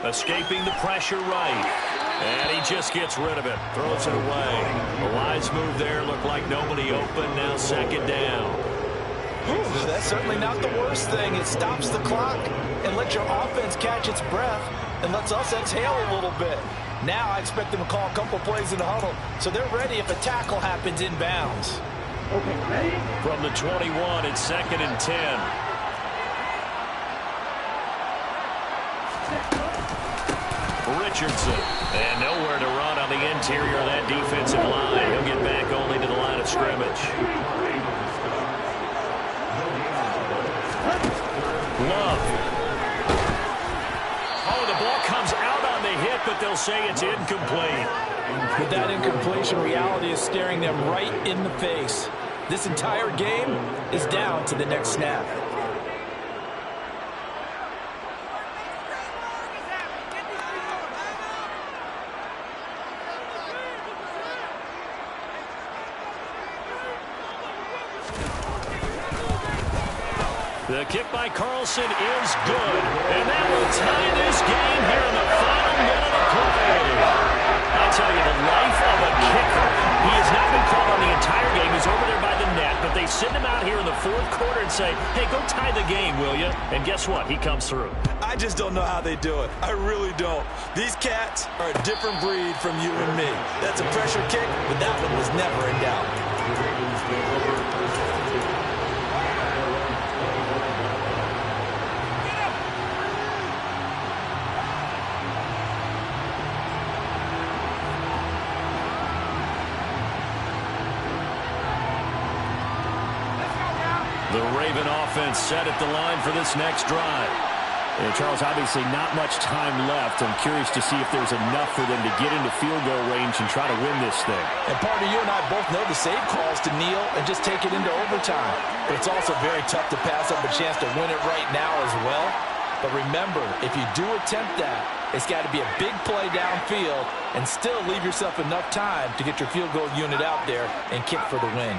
Escaping the pressure right. And he just gets rid of it. Throws it away. A wise move there. Looked like nobody open. Now 2nd down. Ooh, that's certainly not the worst thing. It stops the clock and lets your offense catch its breath and lets us exhale a little bit. Now I expect them to call a couple plays in the huddle so they're ready if a tackle happens inbounds. Okay, ready? From the 21, it's 2nd and 10. Richardson. And nowhere to run on the interior of that defensive line. He'll get back only to the line of scrimmage. Love. Oh, the ball comes out on the hit, but they'll say it's incomplete. With that incompletion, reality is staring them right in the face. This entire game is down to the next snap. The kick by Carlson is good. And that will tie this game here in the final minute of play. I tell you, the life of a kicker. He has not been caught on the entire game. He's over there by the net, but they send him out out here in the fourth quarter and say, hey, go tie the game, will you? And guess what? He comes through. I just don't know how they do it. I really don't. These cats are a different breed from you and me. That's a pressure kick, but that one was never in doubt. The Raven offense set at the line for this next drive. And Charles, obviously not much time left. I'm curious to see if there's enough for them to get into field goal range and try to win this thing. And partner, you and I both know the save calls to kneel and just take it into overtime. But it's also very tough to pass up a chance to win it right now as well. But remember, if you do attempt that, it's got to be a big play downfield and still leave yourself enough time to get your field goal unit out there and kick for the win.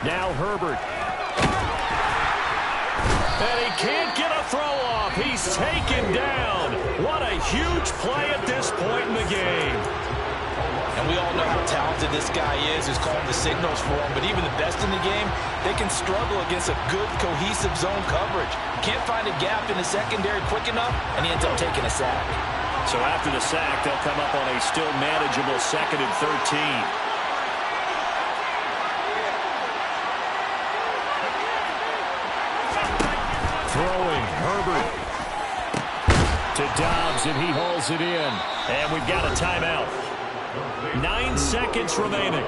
Now Herbert. And he can't get a throw off. He's taken down. What a huge play at this point in the game. And we all know how talented this guy is who's calling the signals for him. But even the best in the game, they can struggle against a good, cohesive zone coverage. Can't find a gap in the secondary quick enough, and he ends up taking a sack. So after the sack, they'll come up on a still manageable 2nd and 13. Throwing, Herbert to Dobbs, and he hauls it in. And we've got a timeout. 9 seconds remaining.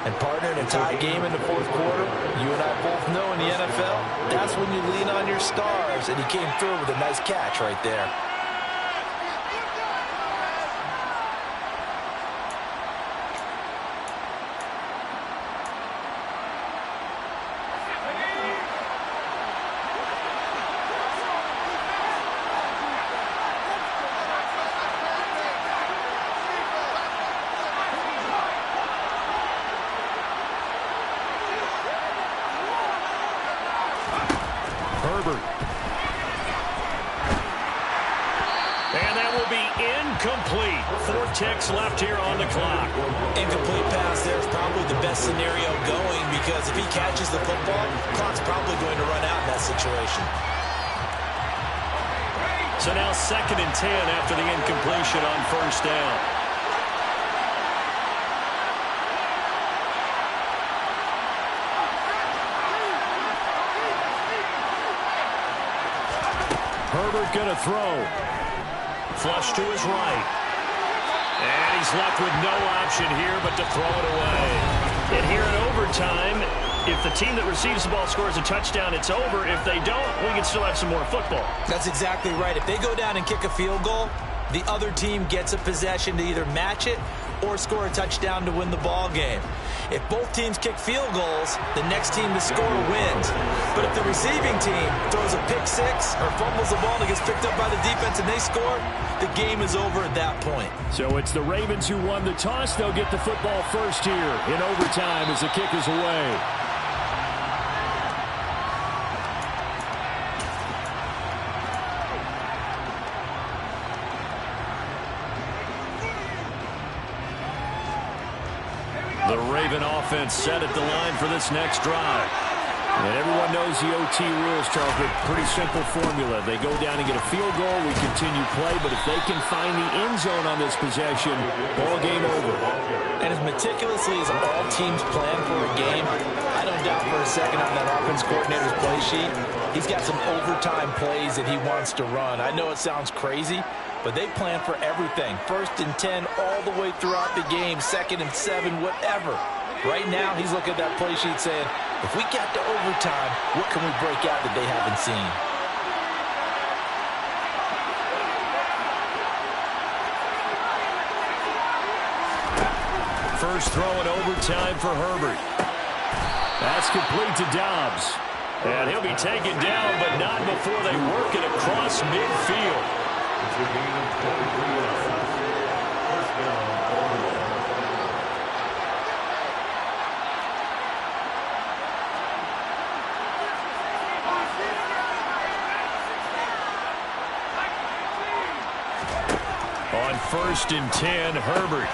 And partner, in a tie game in the fourth quarter, you and I both know in the NFL, that's when you lean on your stars, and he came through with a nice catch right there. Herbert. And that will be incomplete. 4 ticks left here on the clock. Incomplete pass there is probably the best scenario going because if he catches the football, the clock's probably going to run out in that situation. So now 2nd and 10 after the incompletion on first down. Herbert going to throw. Flush to his right. And he's left with no option here but to throw it away. And here in overtime, if the team that receives the ball scores a touchdown, it's over. If they don't, we can still have some more football. That's exactly right. If they go down and kick a field goal, the other team gets a possession to either match it or score a touchdown to win the ball game. If both teams kick field goals, the next team to score wins. But if the receiving team throws a pick six or fumbles the ball and it gets picked up by the defense and they score, the game is over at that point. So it's the Ravens who won the toss. They'll get the football first here in overtime as the kick is away. The Raven offense set at the line for this next drive. And everyone knows the OT rules, Charles, but pretty simple formula. They go down and get a field goal, we continue play, but if they can find the end zone on this possession, ball game over. And as meticulously as all teams plan for a game, I don't doubt for a second on that offense coordinator's play sheet, he's got some overtime plays that he wants to run. I know it sounds crazy, but they plan for everything. 1st and 10 all the way throughout the game, 2nd and 7, whatever. Right now, he's looking at that play sheet saying, if we get to overtime, what can we break out that they haven't seen? First throw in overtime for Herbert. That's complete to Dobbs. And he'll be taken down, but not before they work it across midfield. It's a gain of 23 yards. First down, Baltimore. On 1st and 10, Herbert.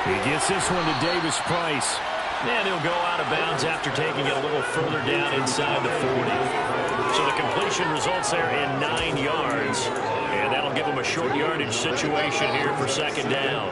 He gets this one to Davis Price. And he'll go out of bounds after taking it a little further down inside the 40. So the completion results there in 9 yards. And that'll give him a short yardage situation here for second down.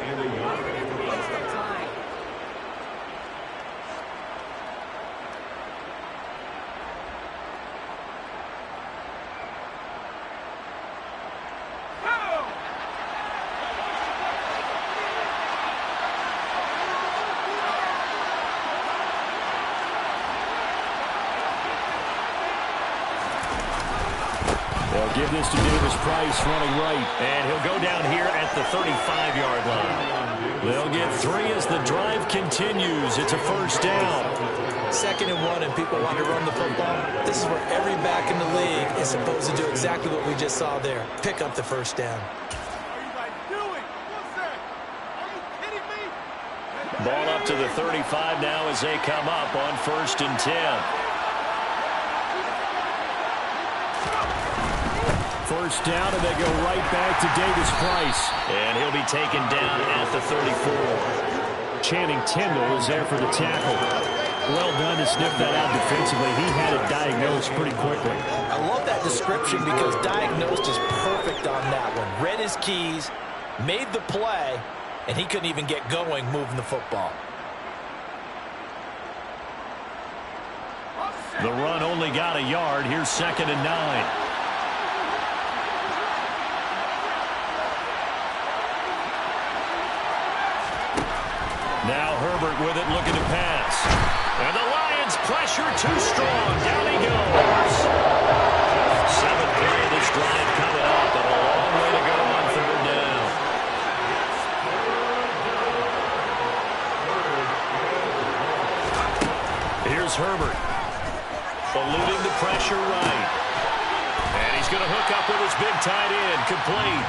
They'll give this to Davis Price running right. And he'll go down here at the 35-yard line. They'll get 3 as the drive continues. It's a first down. 2nd and 1, and people want to run the football. This is where every back in the league is supposed to do exactly what we just saw there. Pick up the first down. Ball up to the 35 now as they come up on 1st and 10. First down, and they go right back to Davis Price. And he'll be taken down at the 34. Channing Tindall is there for the tackle. Well done to sniff that out defensively. He had it diagnosed pretty quickly. I love that description because diagnosed is perfect on that one. Read his keys, made the play, and he couldn't even get going moving the football. The run only got a yard. Here's 2nd and 9. Now Herbert with it, looking to pass. And the Lions pressure too strong. Down he goes. 7th play of this drive coming up, and a long way to go on 3rd down. Here's Herbert. Eluding the pressure right. And he's going to hook up with his big tight end. Complete.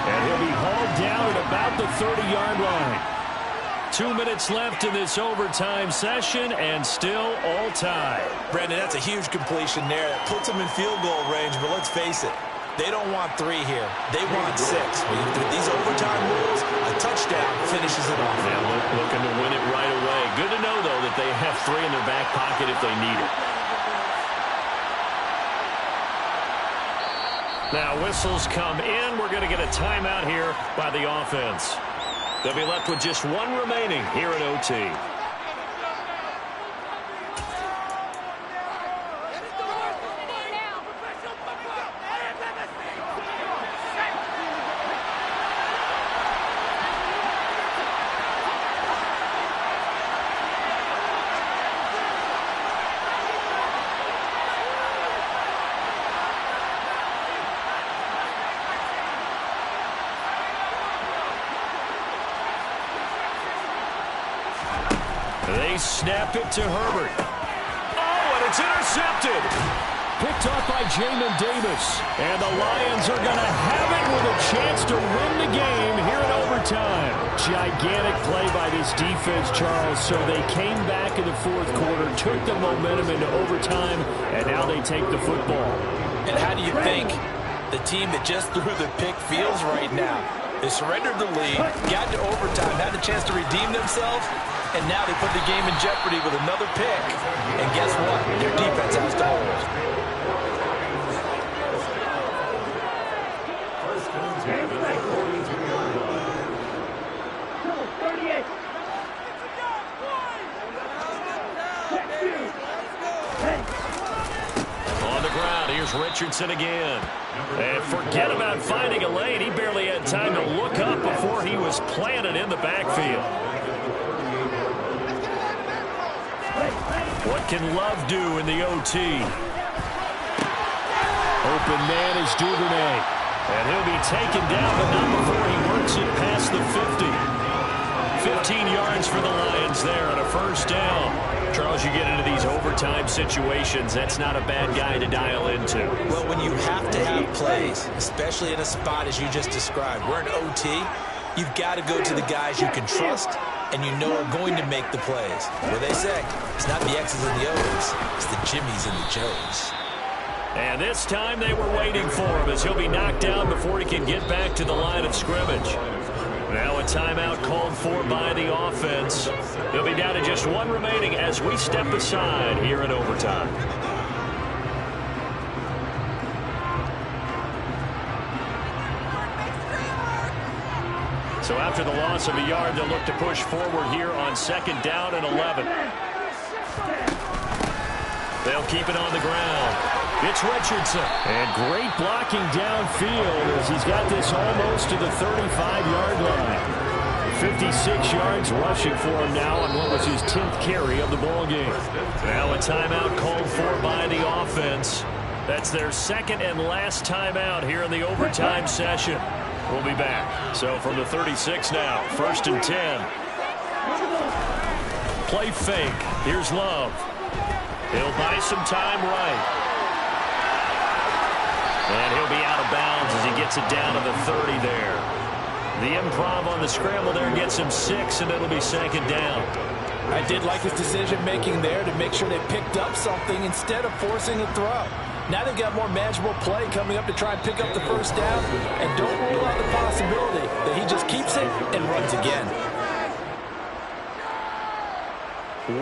And he'll be hauled down at about the 30-yard line. 2 minutes left in this overtime session, and still all tied. Brandon, that's a huge completion there. That puts them in field goal range, but let's face it, they don't want 3 here. They want 6. With these overtime rules, a touchdown finishes it off. Yeah, looking to win it right away. Good to know, though, that they have 3 in their back pocket if they need it. Now, whistles come in. We're going to get a timeout here by the offense. They'll be left with just 1 remaining here at OT. They snap it to Herbert. Oh, and it's intercepted. Picked off by Jamin Davis. And the Lions are going to have it with a chance to win the game here in overtime. Gigantic play by this defense, Charles. So they came back in the 4th quarter, took the momentum into overtime, and now they take the football. And how do you think the team that just threw the pick feels right now? They surrendered the lead, got to overtime, had a chance to redeem themselves, and now they put the game in jeopardy with another pick. And guess what? Their defense has to hold. First and 10 at the 42-yard line. 38. On the ground, here's Richardson again. And forget about finding a lane. He barely had time to look up before he was planted in the backfield. What can Love do in the OT? Open man is Duvernay. And he'll be taken down, but not before he works it past the 50. 15 yards for the Lions there on a first down. Charles, you get into these overtime situations, that's not a bad guy to dial into. Well, when you have to have plays, especially in a spot as you just described, we're in OT, you've got to go to the guys you can trust and you know are going to make the plays. What do they say? It's not the X's and the O's, it's the Jimmies and the Joes. And this time they were waiting for him as he'll be knocked down before he can get back to the line of scrimmage. Now a timeout called for by the offense. They'll be down to just one remaining as we step aside here in overtime. So after the loss of a yard, they'll look to push forward here on 2nd down and 11. They'll keep it on the ground. It's Richardson. And great blocking downfield as he's got this almost to the 35-yard line. 56 yards rushing for him now on what was his 10th carry of the ball game. Now a timeout called for by the offense. That's their second and last timeout here in the overtime session. We'll be back. So from the 36 now, 1st and 10. Play fake. Here's Love. He'll buy some time right. And he'll be out of bounds as he gets it down to the 30 there. The improv on the scramble there gets him 6, and it'll be 2nd down. I did like his decision-making there to make sure they picked up something instead of forcing a throw. Now they've got more manageable play coming up to try and pick up the 1st down, and don't rule out the possibility that he just keeps it and runs again.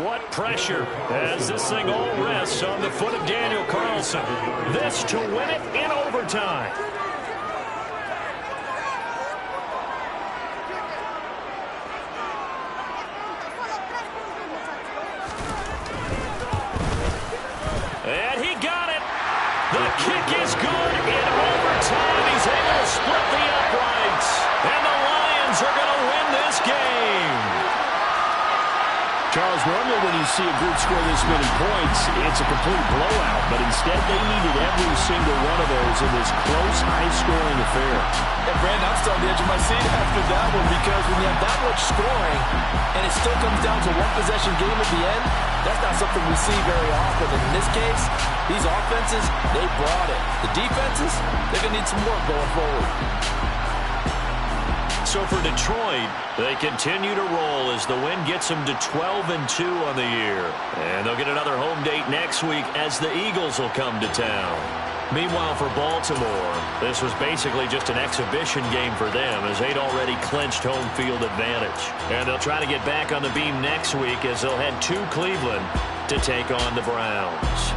What pressure as this thing all rests on the foot of Daniel Carlson. This to win it in overtime. And he got it. The kick is good in overtime. He's able to split the uprights. And the Lions are going to win this game. Charles, normally when you see a group score this many points, it's a complete blowout. But instead, they needed every single one of those in this close, high-scoring affair. And Brandon, I'm still on the edge of my seat after that one because when you have that much scoring and it still comes down to one-possession game at the end, that's not something we see very often. And in this case, these offenses, they brought it. The defenses, they're going to need some work going forward. So for Detroit, they continue to roll as the win gets them to 12-2 on the year. And they'll get another home date next week as the Eagles will come to town. Meanwhile, for Baltimore, this was basically just an exhibition game for them as they'd already clinched home field advantage. And they'll try to get back on the beam next week as they'll head to Cleveland to take on the Browns.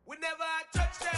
Whenever I touch that